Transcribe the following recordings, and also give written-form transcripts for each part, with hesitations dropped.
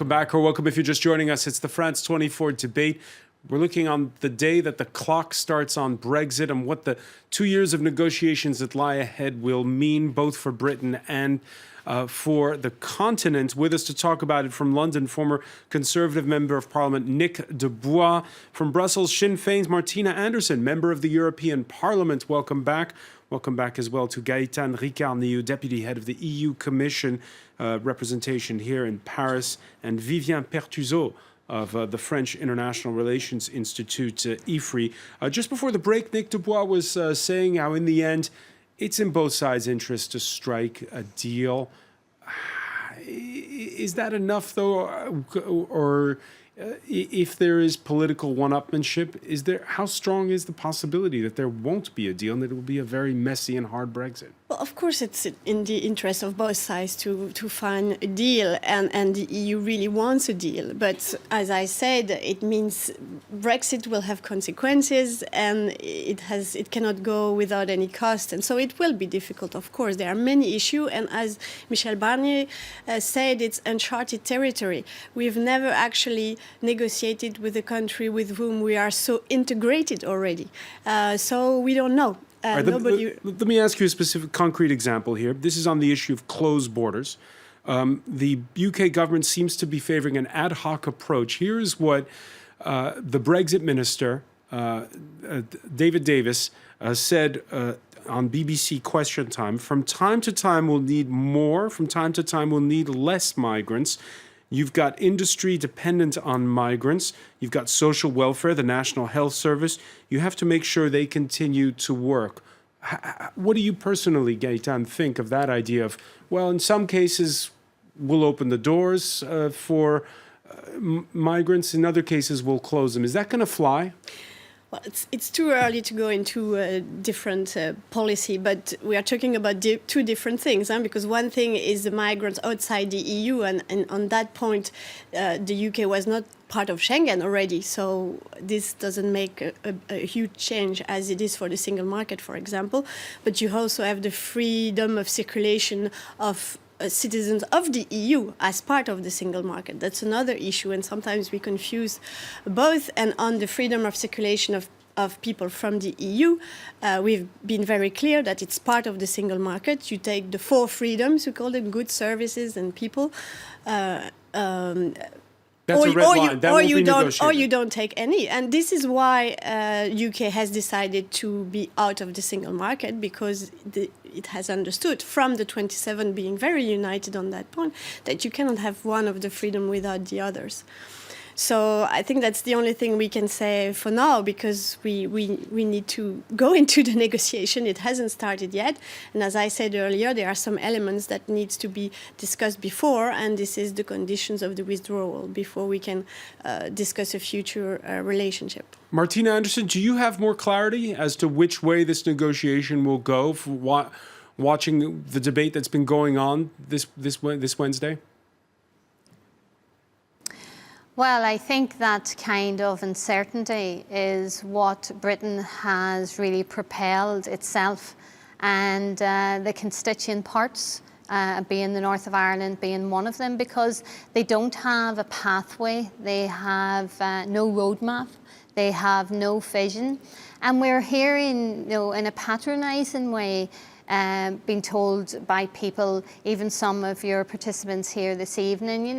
Welcome back, or welcome if you're just joining us. It's the France 24 debate. We're looking on the day that the clock starts on Brexit and what the 2 years of negotiations that lie ahead will mean, both for Britain and for the continent. With us to talk about it from London, former Conservative Member of Parliament Nick Dubois. From Brussels, Sinn Féin's Martina Anderson, Member of the European Parliament. Welcome back. Welcome back as well to Gaëtan Ricard, Deputy Head of the EU Commission representation here in Paris, and Vivien Pertuseau of the French International Relations Institute, IFRI. Just before the break, Nick Dubois was saying how in the end, it's in both sides' interest to strike a deal. Is that enough, though, or if there is political one-upmanship, how strong is the possibility that there won't be a deal and that it will be a very messy and hard Brexit? Well, of course, it's in the interest of both sides to find a deal, and the EU really wants a deal. But as I said, it means Brexit will have consequences, and it cannot go without any cost. And so it will be difficult, of course. There are many issues, and as Michel Barnier said, it's uncharted territory. We've never actually negotiated with a country with whom we are so integrated already. So we don't know. Right, let me ask you a specific concrete example here. This is on the issue of closed borders. The UK government seems to be favoring an ad hoc approach. Here's what the Brexit minister, David Davis, said on BBC Question Time. From time to time, we'll need more. From time to time, we'll need less migrants. You've got industry dependent on migrants. You've got social welfare, the National Health Service. You have to make sure they continue to work. What do you personally, Gaëtan, think of that idea of, well, in some cases, we'll open the doors for migrants. In other cases, we'll close them. Is that going to fly? Well, it's too early to go into a different policy, but we are talking about two different things, because one thing is the migrants outside the EU, and on that point, the UK was not part of Schengen already, so this doesn't make a huge change as it is for the single market, for example. But you also have the freedom of circulation of citizens of the EU as part of the single market. That's another issue, and sometimes we confuse both. And on the freedom of circulation of people from the EU, we've been very clear that it's part of the single market. You take the 4 freedoms, we call them, goods, services, and people. That's a red line. That won't be negotiated. Or you don't take any. And this is why UK has decided to be out of the single market, because it has understood from the 27 being very united on that point that you cannot have one of the freedom without the others. So I think that's the only thing we can say for now, because we need to go into the negotiation. It hasn't started yet. And as I said earlier, there are some elements that needs to be discussed before, and this is the conditions of the withdrawal before we can discuss a future relationship. Martina Anderson, do you have more clarity as to which way this negotiation will go, for watching the debate that's been going on this Wednesday? Well, I think that kind of uncertainty is what Britain has really propelled itself, and the constituent parts, being the north of Ireland being one of them, because they don't have a pathway, they have no roadmap, they have no vision. And we're hearing, in a patronising way, being told by people, even some of your participants here this evening,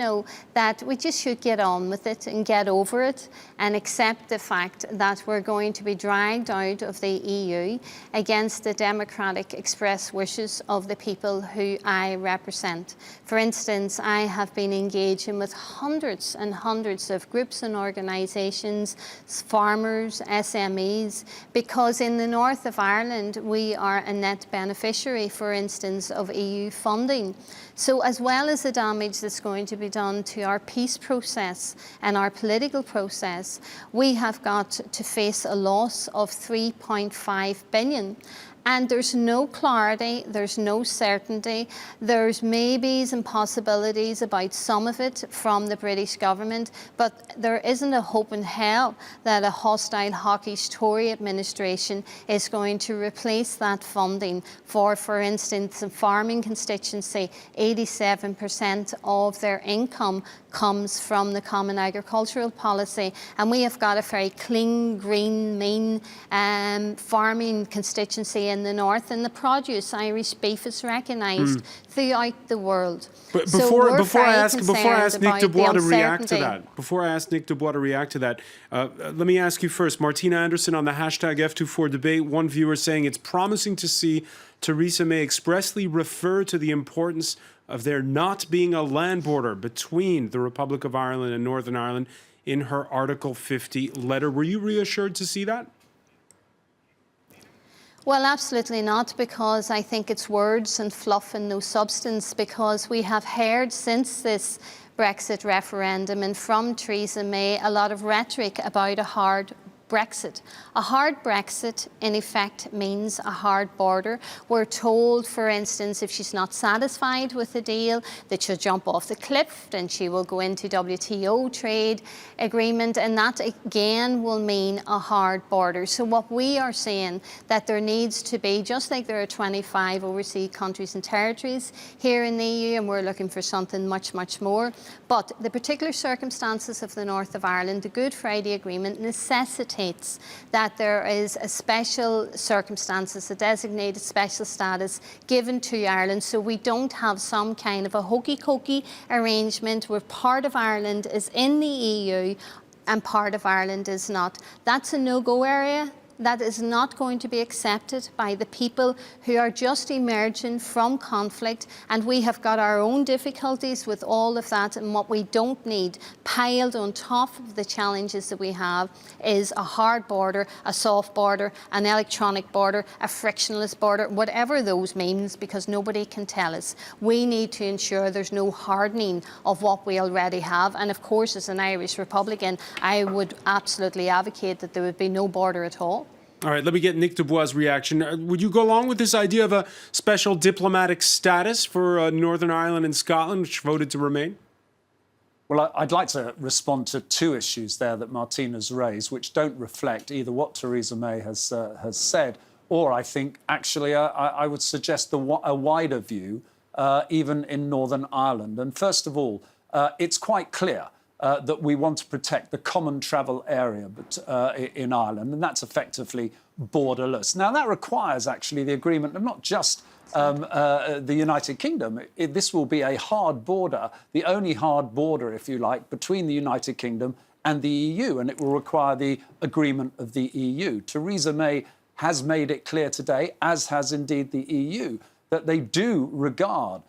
that we just should get on with it and get over it and accept the fact that we're going to be dragged out of the EU against the democratic express wishes of the people who I represent. For instance, I have been engaging with hundreds and hundreds of groups and organisations, farmers, SMEs, because in the north of Ireland we are a net beneficiary, for instance, of EU funding. So as well as the damage that's going to be done to our peace process and our political process, we have got to face a loss of 3.5 billion. And there's no clarity, there's no certainty, there's maybes and possibilities about some of it from the British government, but there isn't a hope in hell that a hostile, hawkish Tory administration is going to replace that funding for instance, a farming constituency, 87% of their income comes from the Common Agricultural Policy. And we have got a very clean, green, mean farming constituency in the north, and the produce, Irish beef, is recognised throughout the world. But So before we're I very ask concerned Nick about Dubois the to react to uncertainty. that, let me ask you first, Martina Anderson on the hashtag F24debate, one viewer saying it's promising to see Theresa May expressly refer to the importance of there not being a land border between the Republic of Ireland and Northern Ireland in her Article 50 letter. Were you reassured to see that? Well, absolutely not, because I think it's words and fluff and no substance, because we have heard since this Brexit referendum and from Theresa May a lot of rhetoric about a hard Brexit. A hard Brexit, in effect, means a hard border. We're told, for instance, if she's not satisfied with the deal, that she'll jump off the cliff and she will go into WTO trade agreement, and that again will mean a hard border. So what we are saying, that there needs to be, just like there are 25 overseas countries and territories here in the EU, and we're looking for something much, much more. But the particular circumstances of the north of Ireland, the Good Friday Agreement necessitates that there is a special circumstances, a designated special status given to Ireland, so we don't have some kind of a hokey-cokey arrangement where part of Ireland is in the EU and part of Ireland is not. That's a no-go area. That is not going to be accepted by the people who are just emerging from conflict, and we have got our own difficulties with all of that, and what we don't need piled on top of the challenges that we have is a hard border, a soft border, an electronic border, a frictionless border, whatever those means, because nobody can tell us. We need to ensure there's no hardening of what we already have, and of course, as an Irish Republican, I would absolutely advocate that there would be no border at all. All right, let me get Nick Dubois' reaction. Would you go along with this idea of a special diplomatic status for Northern Ireland and Scotland, which voted to remain? Well, I'd like to respond to two issues there that Martina's raised, which don't reflect either what Theresa May has said, or I think actually I would suggest a wider view, even in Northern Ireland. And first of all, it's quite clear that we want to protect the common travel area in Ireland, and that's effectively borderless. Now, that requires actually the agreement of not just the United Kingdom. This will be a hard border, the only hard border, if you like, between the United Kingdom and the EU, and it will require the agreement of the EU. Theresa May has made it clear today, as has indeed the EU, that they do regard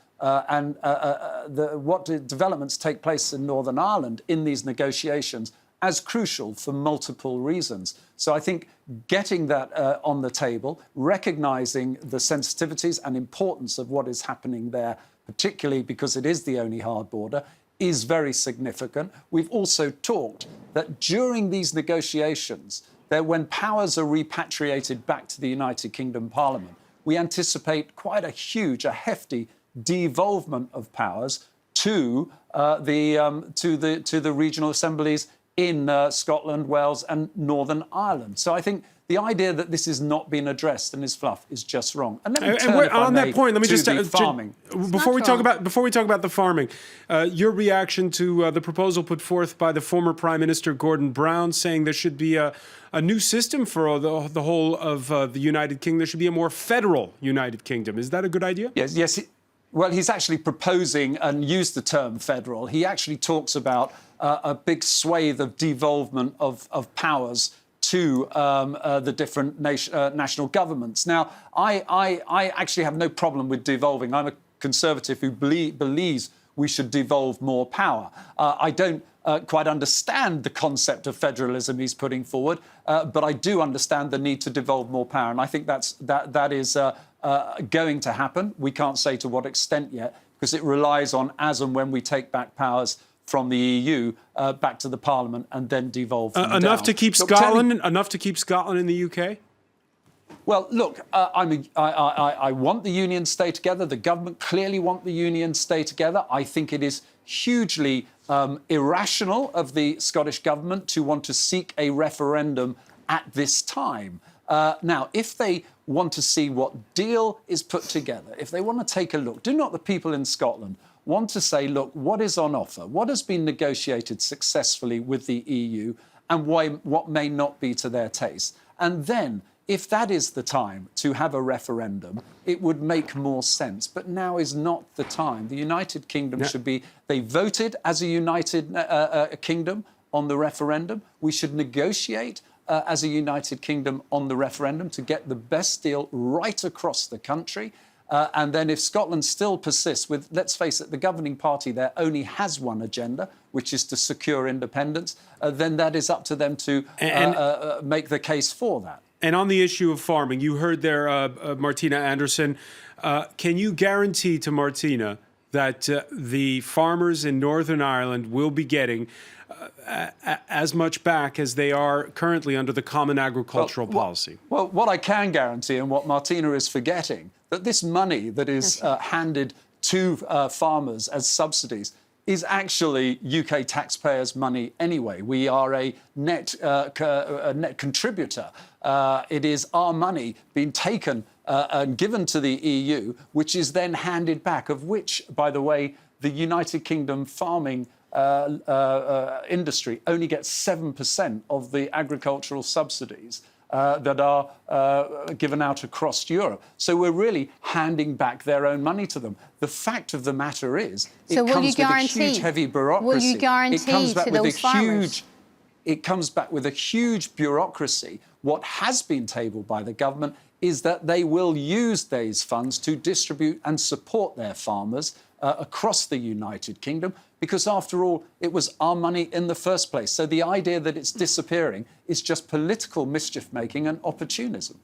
what developments take place in Northern Ireland in these negotiations as crucial for multiple reasons. So I think getting that on the table, recognising the sensitivities and importance of what is happening there, particularly because it is the only hard border, is very significant. We've also talked that during these negotiations, that when powers are repatriated back to the United Kingdom Parliament, we anticipate quite a hefty devolvement of powers to the regional assemblies in Scotland, Wales and Northern Ireland. So I think the idea that this has not been addressed and is fluff is just wrong. And let me turn, on that point, let me just farming. Before we talk about the farming, your reaction to the proposal put forth by the former Prime Minister Gordon Brown, saying there should be a new system for the whole of the United Kingdom. There should be a more federal United Kingdom. Is that a good idea? Yes. Well, he's actually proposing and used the term federal. He actually talks about a big swathe of devolvement of powers to the different national governments. Now, I actually have no problem with devolving. I'm a Conservative who believes we should devolve more power. I don't quite understand the concept of federalism he's putting forward, but I do understand the need to devolve more power, and I think that is going to happen. We can't say to what extent yet, because it relies on as and when we take back powers from the EU back to the Parliament and then devolve them enough down. to keep Scotland in the UK. Well, look, I want the Union to stay together. The government clearly want the Union to stay together. I think it is hugely irrational of the Scottish government to want to seek a referendum at this time. Now, if they want to see what deal is put together, if they want to take a look, do not the people in Scotland want to say, look, what is on offer? What has been negotiated successfully with the EU and what may not be to their taste? And then, if that is the time to have a referendum, it would make more sense. But now is not the time. The United Kingdom should be... They voted as a United Kingdom on the referendum. We should negotiate as a United Kingdom on the referendum to get the best deal right across the country. And then if Scotland still persists with, let's face it, the governing party there only has one agenda, which is to secure independence, then that is up to them to make the case for that. And on the issue of farming, you heard there Martina Anderson. Can you guarantee to Martina that the farmers in Northern Ireland will be getting as much back as they are currently under the Common Agricultural Policy? Well, what I can guarantee, and what Martina is forgetting, that this money that is handed to farmers as subsidies is actually UK taxpayers' money anyway. We are a net contributor. It is our money being taken and given to the EU, which is then handed back, of which, by the way, the United Kingdom farming industry only gets 7% of the agricultural subsidies that are given out across Europe. So we're really handing back their own money to them. The fact of the matter is, it comes with a huge, heavy bureaucracy. Will you guarantee to those farmers? It comes back with a huge bureaucracy. What has been tabled by the government is that they will use these funds to distribute and support their farmers across the United Kingdom, because after all, it was our money in the first place. So the idea that it's disappearing is just political mischief-making and opportunism.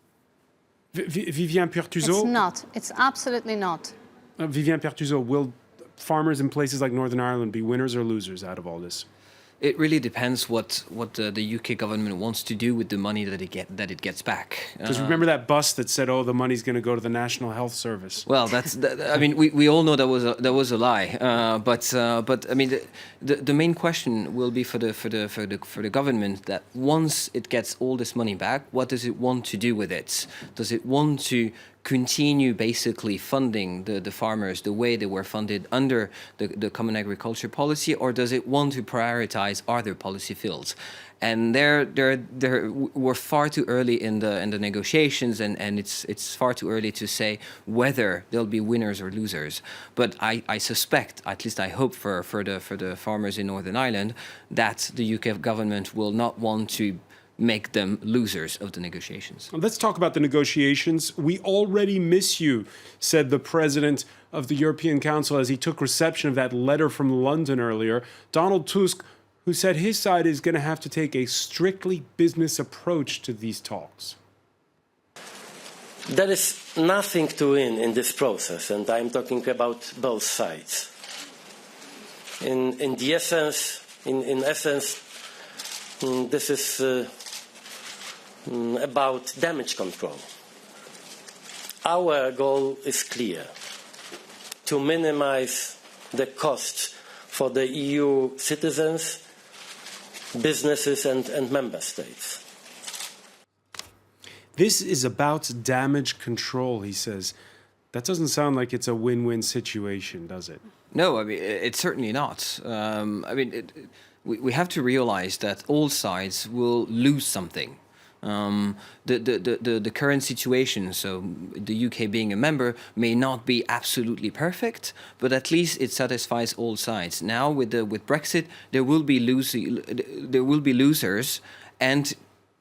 Viviane Pertuzo? It's not. It's absolutely not. Viviane Pertuzo, will farmers in places like Northern Ireland be winners or losers out of all this? It really depends what the UK government wants to do with the money that it gets back. Because remember that bus that said, "Oh, the money's going to go to the National Health Service." Well, I mean, we all know that was a lie. But I mean, the main question will be for the government that once it gets all this money back, what does it want to do with it? Does it want to continue basically funding the farmers the way they were funded under the Common Agriculture Policy, or does it want to prioritize other policy fields? And we're far too early in the negotiations, and it's far too early to say whether there'll be winners or losers. But I suspect, at least I hope for the farmers in Northern Ireland, that the UK government will not want to make them losers of the negotiations. Let's talk about the negotiations. We already miss you, said the president of the European Council as he took reception of that letter from London earlier. Donald Tusk, who said his side is going to have to take a strictly business approach to these talks. There is nothing to win in this process, and I'm talking about both sides. In essence, this is about damage control. Our goal is clear: to minimize the costs for the EU citizens, businesses and member states. This is about damage control, he says. That doesn't sound like it's a win-win situation, does it? No, I mean, it's certainly not. I mean, we have to realize that all sides will lose something. The current situation, so the UK being a member, may not be absolutely perfect, but at least it satisfies all sides. Now with Brexit, there will be losers, and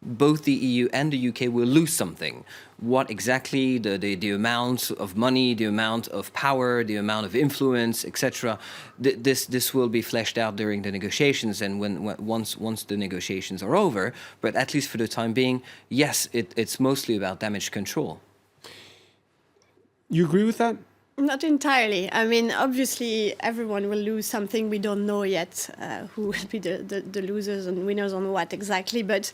both the EU and the UK will lose something. What exactly, the amount of money, the amount of power, the amount of influence, etc. This will be fleshed out during the negotiations, and once the negotiations are over. But at least for the time being, yes, it's mostly about damage control. You agree with that? Not entirely. I mean, obviously, everyone will lose something. We don't know yet who will be the losers and winners on what exactly. But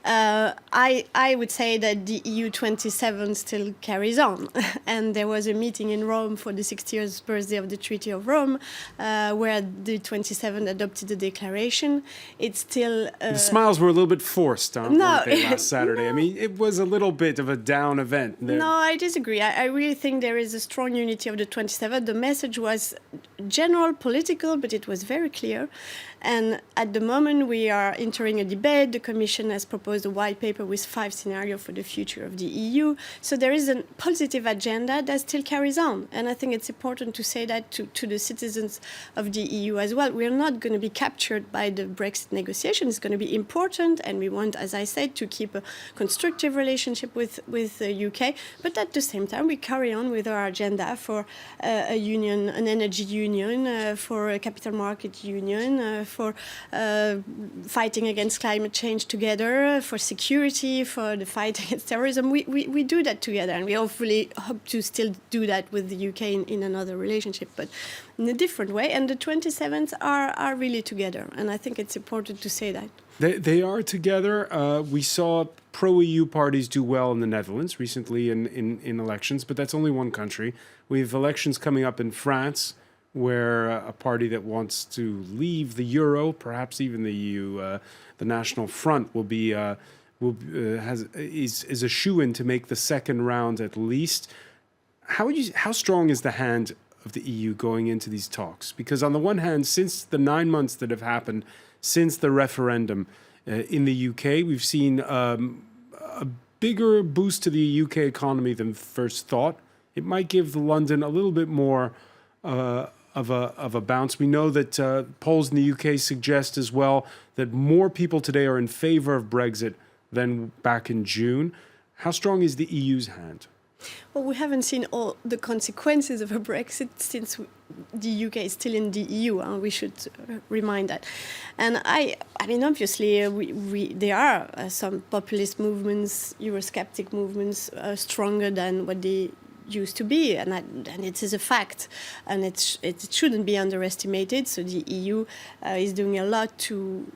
I would say that the EU 27 still carries on. And there was a meeting in Rome for the 60th birthday of the Treaty of Rome, where the 27 adopted a declaration. It's still... the smiles were a little bit forced, weren't they, last Saturday? No. I mean, it was a little bit of a down event. No, I disagree. I really think there is a strong unity unity of the 27, the message was general political, but it was very clear. And at the moment, we are entering a debate. The Commission has proposed a white paper with 5 scenarios for the future of the EU. So there is a positive agenda that still carries on. And I think it's important to say that to the citizens of the EU as well. We are not going to be captured by the Brexit negotiation. It's going to be important. And we want, as I said, to keep a constructive relationship with the UK. But at the same time, we carry on with our agenda for a union, an energy union, for a capital market union, for fighting against climate change together, for security, for the fight against terrorism. We do that together, and we hopefully hope to still do that with the UK in another relationship, but in a different way. And the 27th are really together, and I think it's important to say that. They are together. We saw pro-EU parties do well in the Netherlands recently in elections, but that's only one country. We have elections coming up in France, where a party that wants to leave the euro, perhaps even the EU, the National Front, is a shoo-in to make the second round at least. How strong is the hand of the EU going into these talks? Because on the one hand, since the 9 months that have happened since the referendum in the UK, we've seen a bigger boost to the UK economy than first thought. It might give London a little bit more of a bounce. We know that polls in the UK suggest as well that more people today are in favor of Brexit than back in June. How strong is the EU's hand? Well, we haven't seen all the consequences of a Brexit since the UK is still in the EU, and we should remind that. And I mean, obviously, there are some populist movements, Eurosceptic movements, stronger than what they used to be, and it is a fact, and it shouldn't be underestimated. So the EU is doing a lot to,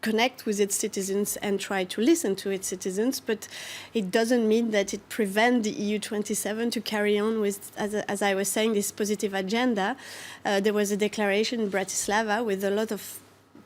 connect with its citizens and try to listen to its citizens, but it doesn't mean that it prevents the EU 27 to carry on with, as I was saying, this positive agenda. There was a declaration in Bratislava with a lot of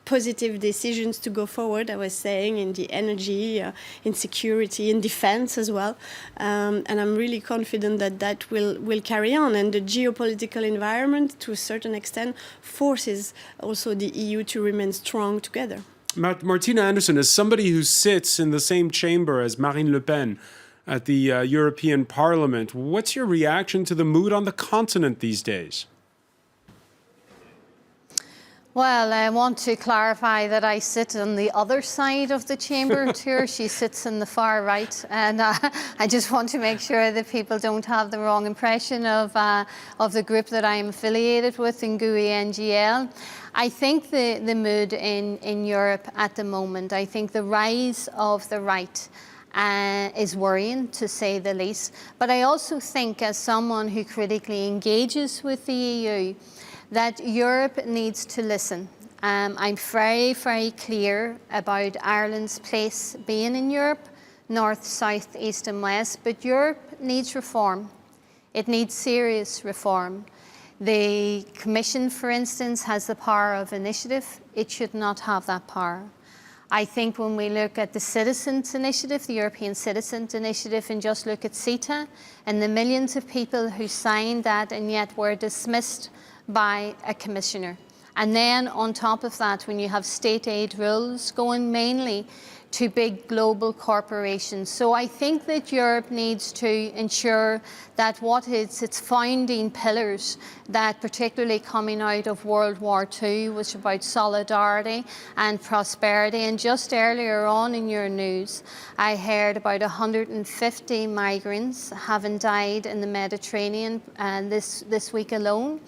positive decisions to go forward, I was saying, in the energy, in security, in defense as well. And I'm really confident that will carry on. And the geopolitical environment, to a certain extent, forces also the EU to remain strong together. Martina Anderson, as somebody who sits in the same chamber as Marine Le Pen at the European Parliament, what's your reaction to the mood on the continent these days? Well, I want to clarify that I sit on the other side of the chamber to her. She sits in the far right. And I just want to make sure that people don't have the wrong impression of the group that I am affiliated with in GUI NGL. I think the mood in Europe at the moment, I think the rise of the right is worrying, to say the least. But I also think, as someone who critically engages with the EU, that Europe needs to listen. I'm very, very clear about Ireland's place being in Europe, north, south, east and west, but Europe needs reform. It needs serious reform. The Commission, for instance, has the power of initiative. It should not have that power. I think when we look at the Citizens' Initiative, the European Citizens' Initiative, and just look at CETA and the millions of people who signed that and yet were dismissed by a commissioner. And then on top of that, when you have state aid rules going mainly to big global corporations. So I think that Europe needs to ensure that what is its founding pillars, that particularly coming out of World War II, was about solidarity and prosperity. And just earlier on in your news, I heard about 150 migrants having died in the Mediterranean this week alone.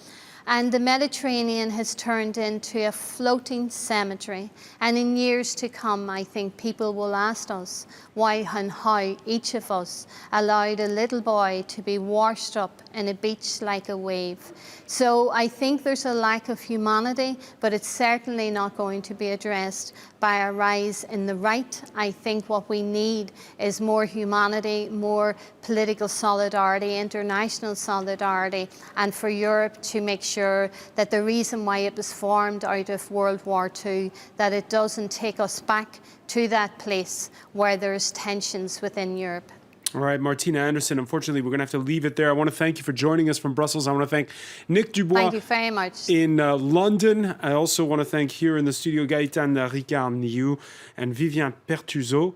And the Mediterranean has turned into a floating cemetery. And in years to come, I think people will ask us why and how each of us allowed a little boy to be washed up in a beach like a wave. So I think there's a lack of humanity, but it's certainly not going to be addressed by a rise in the right. I think what we need is more humanity, more political solidarity, international solidarity, and for Europe to make sure that the reason why it was formed out of World War II, that it doesn't take us back to that place where there's tensions within Europe. All right, Martina Anderson, unfortunately, we're going to have to leave it there. I want to thank you for joining us from Brussels. I want to thank Nick Dubois Thank you very much. in London. I also want to thank here in the studio Gaëtan Ricard-Niou and Vivien Pertuzo.